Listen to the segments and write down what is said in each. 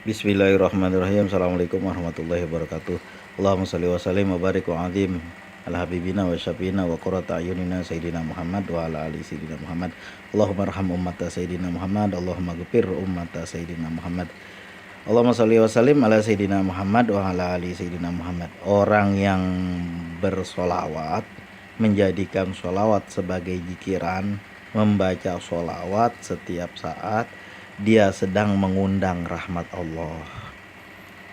Bismillahirrahmanirrahim. Assalamualaikum warahmatullahi wabarakatuh. Allahumma salli wa sallim wa barik wa azim ala habibina wa syafiina wa qurrata ayunina sayyidina Muhammad wa ala ali sayyidina Muhammad. Allahumma arham ummata sayyidina Muhammad. Allahumma ghfir ummata sayyidina Muhammad. Allahumma salli wa sallim ala sayyidina Muhammad wa ala ali sayyidina Muhammad. Orang yang bersolawat, menjadikan solawat sebagai jikiran, membaca solawat setiap saat, dia sedang mengundang rahmat Allah.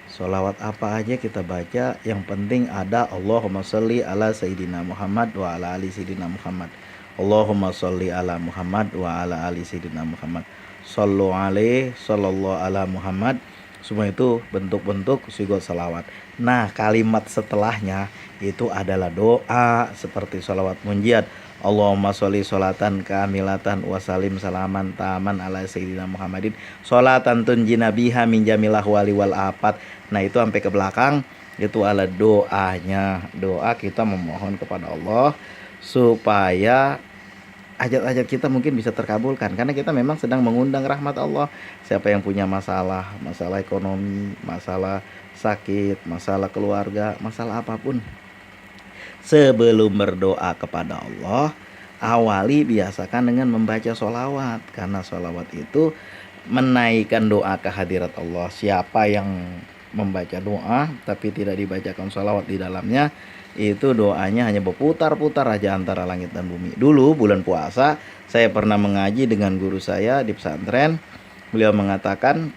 Solawat apa aja kita baca, yang penting ada Allahumma sholli ala sayyidina Muhammad wa ala ali sayyidina Muhammad. Allahumma sholli ala Muhammad wa ala ali sayyidina Muhammad. Shallu alaihi sallallahu ala Muhammad. Semua itu bentuk-bentuk sigot salawat. Nah, kalimat setelahnya itu adalah doa seperti sholawat munjiat. Allahumma sholli sholatan kamilatan wa salim salaman taman ala sayyidina Muhammadin sholatan tunjina biha min jamil ahwali wal afat. Nah, itu sampai ke belakang itu adalah doanya. Doa kita memohon kepada Allah supaya hajat-hajat kita mungkin bisa terkabulkan, karena kita memang sedang mengundang rahmat Allah. Siapa yang punya masalah, masalah ekonomi, masalah sakit, masalah keluarga, masalah apapun, sebelum berdoa kepada Allah, awali biasakan dengan membaca sholawat. Karena sholawat itu menaikkan doa ke hadirat Allah. Siapa yang membaca doa tapi tidak dibacakan sholawat di dalamnya, itu doanya hanya berputar-putar aja antara langit dan bumi. Dulu bulan puasa saya pernah mengaji dengan guru saya di pesantren. Beliau mengatakan,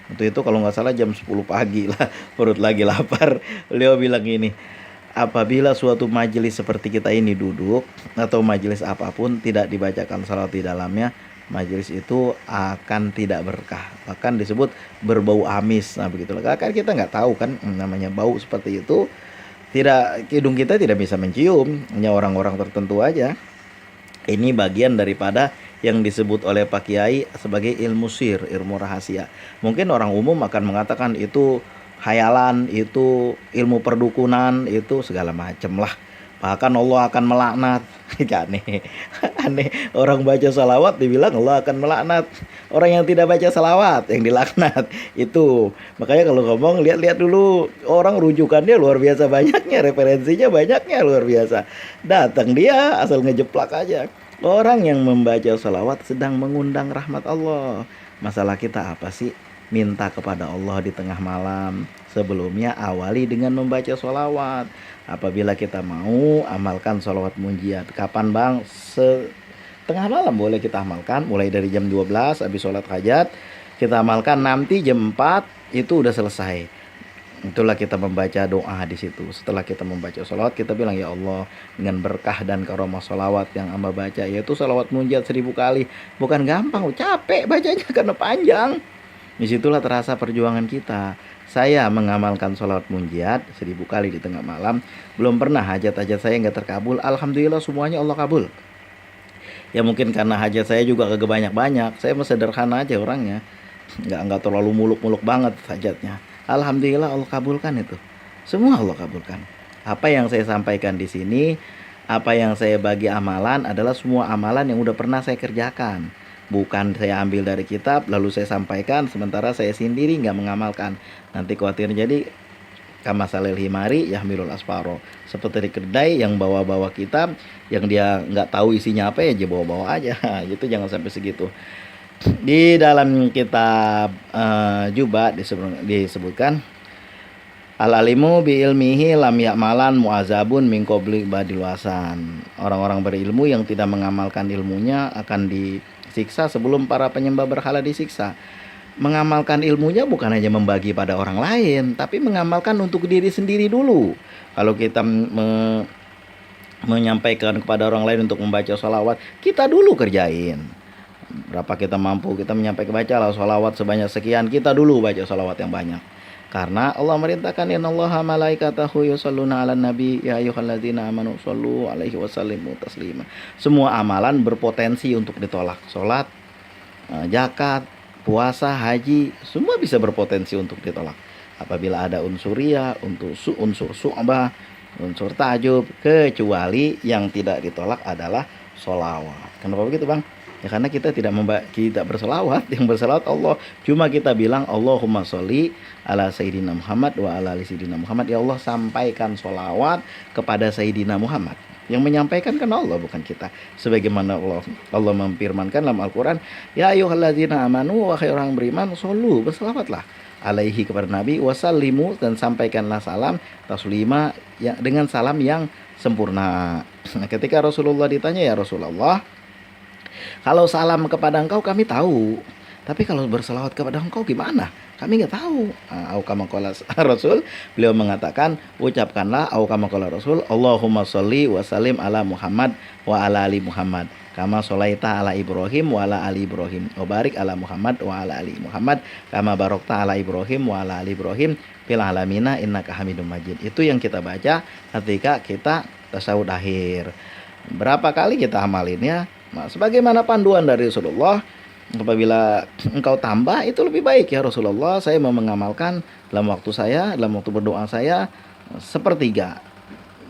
waktu itu kalau nggak salah jam 10 pagi lah, perut lagi lapar. Beliau bilang gini, apabila suatu majelis seperti kita ini duduk, atau majelis apapun tidak dibacakan salat di dalamnya, majelis itu akan tidak berkah, bahkan disebut berbau amis. Nah, begitulah, kan kita nggak tahu kan namanya bau seperti itu. Tidak, hidung kita tidak bisa mencium, hanya orang-orang tertentu aja. Ini bagian daripada yang disebut oleh Pak Kiai sebagai ilmu sir, ilmu rahasia. Mungkin orang umum akan mengatakan itu khayalan, itu ilmu perdukunan, itu segala macam lah. Bahkan Allah akan melaknat. Aneh, aneh. Orang baca salawat dibilang Allah akan melaknat. Orang yang tidak baca salawat yang dilaknat. Itu makanya kalau ngomong lihat-lihat dulu, orang rujukannya luar biasa banyaknya, referensinya banyaknya luar biasa. Datang dia asal ngejeplak aja. Orang yang membaca salawat sedang mengundang rahmat Allah. Masalah kita apa sih? Minta kepada Allah di tengah malam. Sebelumnya awali dengan membaca sholawat. Apabila kita mau amalkan sholawat munjiat, kapan bang? Setengah malam boleh kita amalkan, mulai dari jam 12 habis sholat hajat kita amalkan, nanti jam 4 itu udah selesai. Itulah kita membaca doa di situ. Setelah kita membaca sholawat, kita bilang, ya Allah, dengan berkah dan karomah sholawat yang hamba baca, yaitu sholawat munjiat 1000 kali. Bukan gampang, capek bacanya karena panjang. Disitulah terasa perjuangan kita. Saya mengamalkan sholat munjiat 1000 kali di tengah malam, belum pernah hajat-hajat saya nggak terkabul. Alhamdulillah semuanya Allah kabul. Ya mungkin karena hajat saya juga kagak banyak-banyak. Saya mah sederhana aja orangnya, nggak terlalu muluk-muluk banget hajatnya. Alhamdulillah Allah kabulkan itu. Semua Allah kabulkan. Apa yang saya sampaikan di sini, apa yang saya bagi amalan adalah semua amalan yang udah pernah saya kerjakan. Bukan saya ambil dari kitab lalu saya sampaikan sementara saya sendiri nggak mengamalkan. Nanti khawatir jadi kamasalil himari yahmilul asfaro, seperti kedai yang bawa-bawa kitab yang dia nggak tahu isinya apa, ya dia bawa-bawa aja. Gitu, jangan sampai segitu. Di dalam kitab Juba disebutkan, al-alimu bi ilmihi lam ya'malan mu'azabun min qabli badil wasan. Orang-orang berilmu yang tidak mengamalkan ilmunya akan disiksa sebelum para penyembah berhala disiksa. Mengamalkan ilmunya bukan hanya membagi pada orang lain, tapi mengamalkan untuk diri sendiri dulu. Kalau kita menyampaikan kepada orang lain untuk membaca sholawat, kita dulu kerjain. Berapa kita mampu, kita menyampaikan, bacalah sholawat sebanyak sekian, kita dulu baca sholawat yang banyak. Karena Allah merintahkan, innallaha malaikatahu yusholluna 'alan nabi ya ayyuhalladzina amanu shollu alaihi wasallimu taslima. Semua amalan berpotensi untuk ditolak. Salat, zakat, puasa, haji, semua bisa berpotensi untuk ditolak. Apabila ada unsur riya, unsur su'bah, unsur tajub, kecuali yang tidak ditolak adalah sholawat. Kenapa begitu bang? Ya karena kita tidak berselawat, yang berselawat Allah. Cuma kita bilang Allahumma sholli ala Sayyidina Muhammad wa ala ali Sayyidina Muhammad. Ya Allah, sampaikan sholawat kepada Sayyidina Muhammad. Yang menyampaikan kan Allah, bukan kita. Sebagaimana Allah memfirmankan dalam Al-Quran, ya ayyuhalladzina amanu, wahai orang beriman, shollu, berselawatlah alaihi kepada Nabi, wasallimu, dan sampaikanlah salam taslima, ya, dengan salam yang sempurna. Nah, ketika Rasulullah ditanya, ya Rasulullah, kalau salam kepada engkau kami tahu, tapi kalau berselawat kepada engkau gimana? Kami nggak tahu. Au kama qala Rasul, beliau mengatakan, ucapkanlah au kama qala Rasul, Allahumma sholli wa sallim ala Muhammad wa ala ali Muhammad. Kama sholaita ala Ibrahim wa ala ali Ibrahim. Wa barik ala Muhammad wa ala ali Muhammad. Kama barokta ala Ibrahim wa ala ali Ibrahim fil alamina innaka Hamidum Majid. Itu yang kita baca ketika kita tasyahud akhir. Berapa kali kita amalinnya? Nah, sebagaimana panduan dari Rasulullah, apabila engkau tambah itu lebih baik, ya Rasulullah, saya mau mengamalkan dalam waktu berdoa saya sepertiga.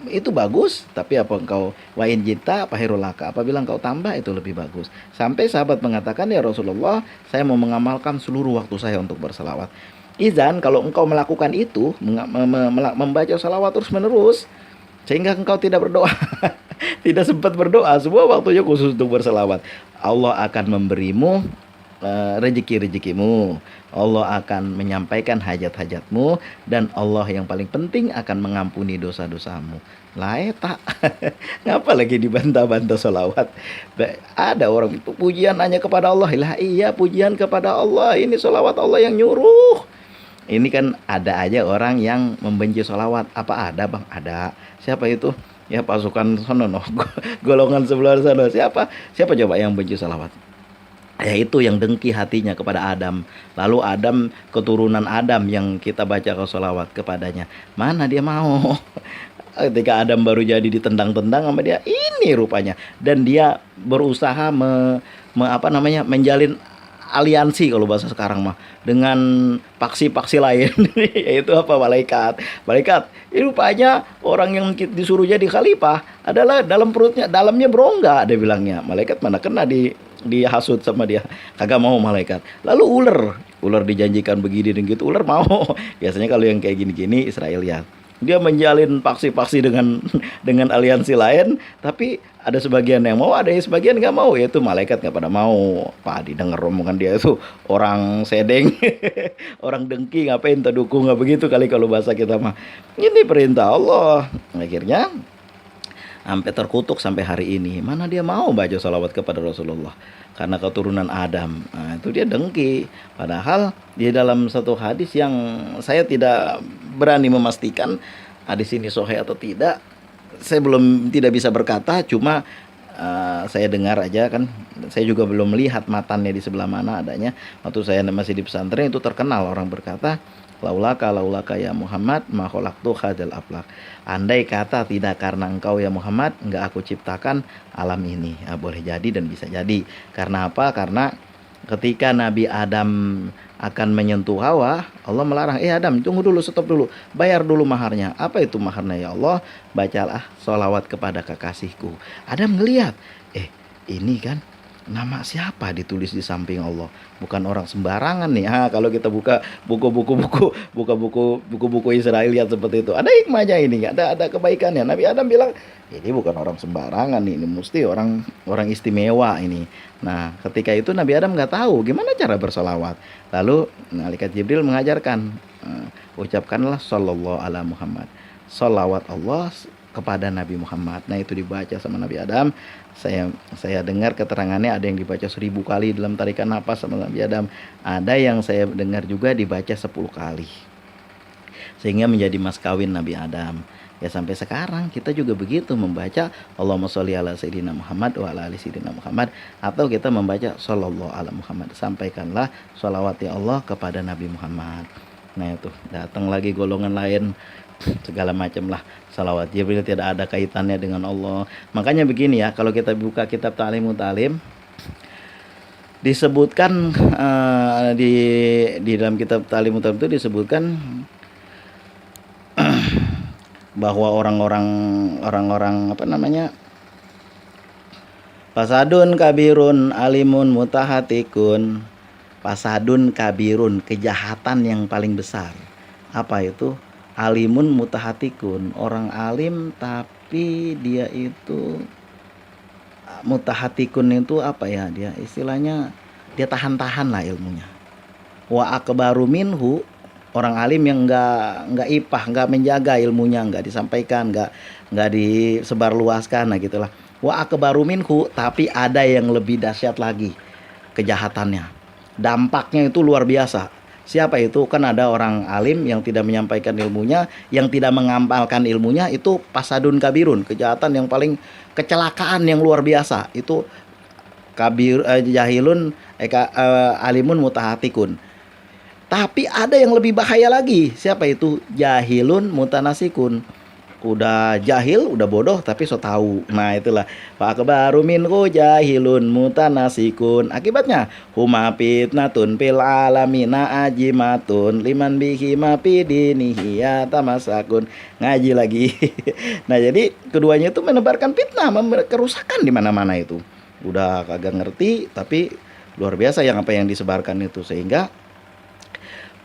Itu bagus, tapi apa engkau wain jita pahirulaka, apabila engkau tambah itu lebih bagus. Sampai sahabat mengatakan, ya Rasulullah, saya mau mengamalkan seluruh waktu saya untuk berselawat. Izan, kalau engkau melakukan itu, membaca salawat terus menerus, sehingga engkau tidak berdoa tidak sempat berdoa, semua waktunya khusus untuk berselawat, Allah akan memberimu rezeki-rezekimu, Allah akan menyampaikan hajat-hajatmu, dan Allah yang paling penting akan mengampuni dosa-dosamu. Lah tak ngapa lagi dibantah-bantah solawat? Ada orang itu pujian hanya kepada Allah. Lah iya, pujian kepada Allah, ini solawat Allah yang nyuruh. Ini kan ada aja orang yang membenci solawat. Apa ada bang? Ada. Siapa itu? Ya pasukan sono, golongan sebelah sana. Siapa coba yang benci salawat? Yaitu yang dengki hatinya kepada Adam. Lalu Adam, keturunan Adam yang kita baca ke salawat kepadanya, mana dia mau? Ketika Adam baru jadi ditendang-tendang sama dia, ini rupanya. Dan dia berusaha menjalin aliansi kalau bahasa sekarang mah dengan paksi-paksi lain. Yaitu apa? Malaikat ini rupanya orang yang disuruh jadi khalifah adalah dalamnya berongga, dia bilangnya. Malaikat mana kena dihasut sama dia, kagak mau malaikat. Lalu ular dijanjikan begini dan gitu, ular mau. Biasanya kalau yang kayak gini-gini Israel ya, dia menjalin paksi-paksi dengan aliansi lain, tapi ada sebagian yang mau, ada yang sebagian nggak mau. Yaitu malaikat nggak pada mau. Pak, didengar omongan dia itu orang sedeng, orang dengki, ngapain terdukung, nggak begitu kali kalau bahasa kita mah. Ini perintah Allah. Akhirnya sampai terkutuk sampai hari ini. Mana dia mau baca salawat kepada Rasulullah? Karena keturunan Adam. Nah, itu dia dengki. Padahal di dalam satu hadis yang saya tidak berani memastikan hadis ini sahih atau tidak, saya tidak bisa berkata, cuma saya dengar aja kan. Saya juga belum melihat matannya di sebelah mana adanya. Waktu saya masih di pesantren itu terkenal orang berkata, laulaka ya Muhammad ma khalaqtu hadzal aflak. Andai kata tidak karena engkau ya Muhammad, enggak aku ciptakan alam ini. Ya, boleh jadi dan bisa jadi. Karena apa? Karena ketika Nabi Adam akan menyentuh Hawa, Allah melarang, Adam, tunggu dulu, stop dulu, bayar dulu maharnya. Apa itu maharnya ya Allah? Bacalah sholawat kepada kekasihku. Adam ngelihat, ini kan nama siapa ditulis di samping Allah, bukan orang sembarangan nih. Kalau kita buka buku Israel lihat seperti itu, ada hikmahnya ini, ada kebaikannya. Nabi Adam bilang, ini bukan orang sembarangan nih, ini mesti orang istimewa ini. Nah, ketika itu Nabi Adam nggak tahu gimana cara bersolawat. Lalu malaikat Jibril mengajarkan, ucapkanlah sallallahu ala Muhammad, solawat Allah kepada Nabi Muhammad. Nah, itu dibaca sama Nabi Adam. Saya dengar keterangannya ada yang dibaca 1000 kali dalam tarikan nafas sama Nabi Adam. Ada yang saya dengar juga dibaca 10 kali. Sehingga menjadi mas kawin Nabi Adam. Ya sampai sekarang kita juga begitu membaca Allahumma sholli ala Sayyidina Muhammad wa ala ali Sayyidina Muhammad, atau kita membaca sallallahu ala Muhammad. Sampaikanlah sholawat ya Allah kepada Nabi Muhammad. Nah itu datang lagi golongan lain segala macam lah. Salawat Jibril tidak ada kaitannya dengan Allah. Makanya begini ya, kalau kita buka kitab Ta'limut Ta'lim, disebutkan di dalam kitab Ta'limut Ta'lim itu disebutkan bahwa orang-orang Fasadun kabirun alimun mutahatikun. Fasadun kabirun, kejahatan yang paling besar. Apa itu? Alimun mutahatikun, orang alim tapi dia itu mutahatikun itu apa ya, dia istilahnya dia tahan-tahan lah ilmunya. Wa akbaru minhu, orang alim yang nggak ipah, nggak menjaga ilmunya, nggak disampaikan, nggak disebarluaskan, nah gitulah. Wa akbaru minhu, tapi ada yang lebih dahsyat lagi kejahatannya, dampaknya itu luar biasa. Siapa itu? Kan ada orang alim yang tidak menyampaikan ilmunya, yang tidak mengamalkan ilmunya, itu pasadun kabirun, kejahatan yang paling, kecelakaan yang luar biasa. Itu kabir jahilun alimun mutahatikun. Tapi ada yang lebih bahaya lagi. Siapa itu? Jahilun mutanasikun. Udah jahil, udah bodoh, tapi so tahu. Nah itulah Pak baru minhu jahilun mutanasikun. Akibatnya huma fitnatun fil alamina ajimatun liman bihi ma fidinihi tamasakun. Ngaji lagi. Nah jadi keduanya itu menebarkan fitnah, kerusakan di mana-mana itu. Udah kagak ngerti, tapi luar biasa apa yang disebarkan itu, sehingga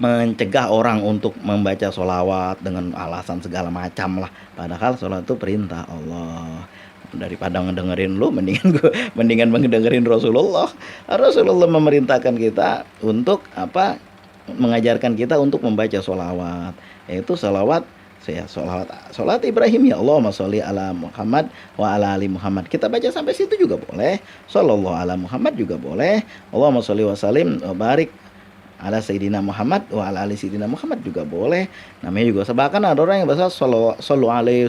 mencegah orang untuk membaca sholawat dengan alasan segala macam lah. Padahal sholat itu perintah Allah. Daripada ngedengerin lu, mendingan mendengerin Rasulullah. Rasulullah memerintahkan kita untuk apa? Mengajarkan kita untuk membaca sholawat. Yaitu sholawat, sholat Ibrahim, ya Allahumma sholli ala Muhammad wa ala ali Muhammad. Kita baca sampai situ juga boleh. Shallallahu ala Muhammad juga boleh. Allahumma sholli wa salim wa barik ala Sayyidina Muhammad wa ala ali Sayyidina Muhammad juga boleh. Namanya juga bahkan ada orang yang bersalawat sallu alaihi,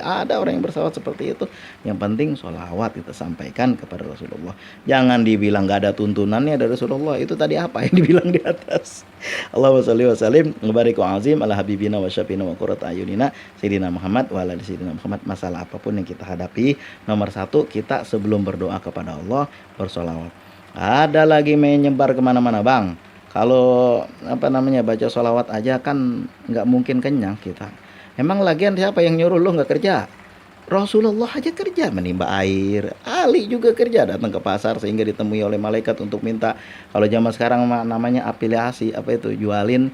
ada orang yang bersalawat seperti itu. Yang penting sholawat kita sampaikan kepada Rasulullah. Jangan dibilang gak ada tuntunannya dari Rasulullah. Itu tadi apa yang dibilang di atas. Allahumma sholli wa sallim wa barik wa azim ala habibina wa syafina wa qurrata ayunina Sayyidina Muhammad wa ala ali Sayyidina Muhammad. Masalah apapun yang kita hadapi, nomor satu, kita sebelum berdoa kepada Allah bersolawat. Ada lagi menyebar kemana-mana bang. Kalau baca sholawat aja kan nggak mungkin kenyang kita. Emang lagian siapa yang nyuruh lu nggak kerja? Rasulullah aja kerja menimba air, Ali juga kerja datang ke pasar sehingga ditemui oleh malaikat untuk minta, kalau zaman sekarang namanya afiliasi, jualin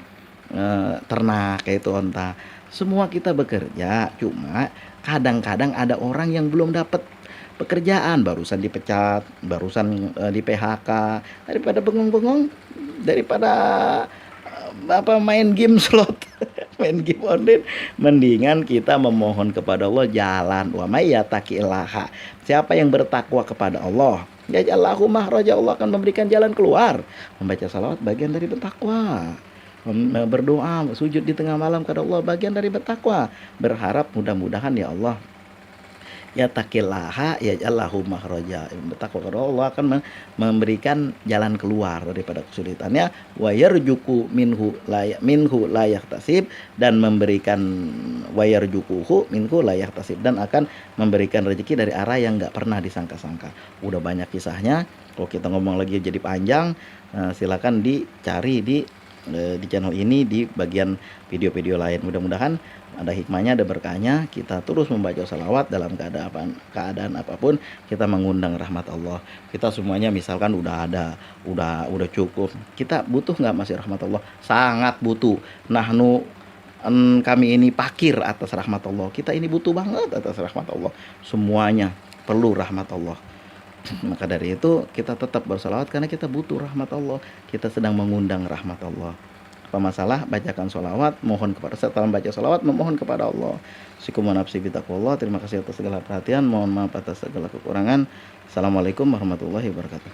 ternak kayak itu onta. Semua kita bekerja, cuma kadang-kadang ada orang yang belum dapat pekerjaan, barusan dipecat, barusan di PHK. Daripada bengong-bengong, daripada main game slot, main game online, mendingan kita memohon kepada Allah jalan. Wa may yattaqillaha, siapa yang bertakwa kepada Allah, yaj'allahu mahraja, Allah akan memberikan jalan keluar. Membaca salawat bagian dari bertakwa. Berdoa, sujud di tengah malam kepada Allah bagian dari bertakwa. Berharap mudah-mudahan ya Allah, ya taqillaha yaj'allahu mahraja, bertakwa kepada Allah akan memberikan jalan keluar daripada kesulitannya. Wa yarjuku minhu la yahtasib, dan memberikan wa yarjukuhu minhu la yahtasib, dan akan memberikan rezeki dari arah yang enggak pernah disangka-sangka. Udah banyak kisahnya, kalau kita ngomong lagi jadi panjang. Silakan dicari di channel ini di bagian video-video lain. Mudah-mudahan ada hikmahnya, ada berkahnya. Kita terus membaca salawat dalam keadaan apapun. Kita mengundang rahmat Allah. Kita semuanya misalkan udah cukup. Kita butuh nggak masih rahmat Allah? Sangat butuh. Kami ini pakir atas rahmat Allah. Kita ini butuh banget atas rahmat Allah. Semuanya perlu rahmat Allah. Maka dari itu kita tetap bersalawat karena kita butuh rahmat Allah. Kita sedang mengundang rahmat Allah. Apa masalah? Bacakan sholawat, mohon kepada, setelah baca sholawat memohon kepada Allah. Syukur nafsi bitaqwallah. Terima kasih atas segala perhatian, mohon maaf atas segala kekurangan. Assalamualaikum warahmatullahi wabarakatuh.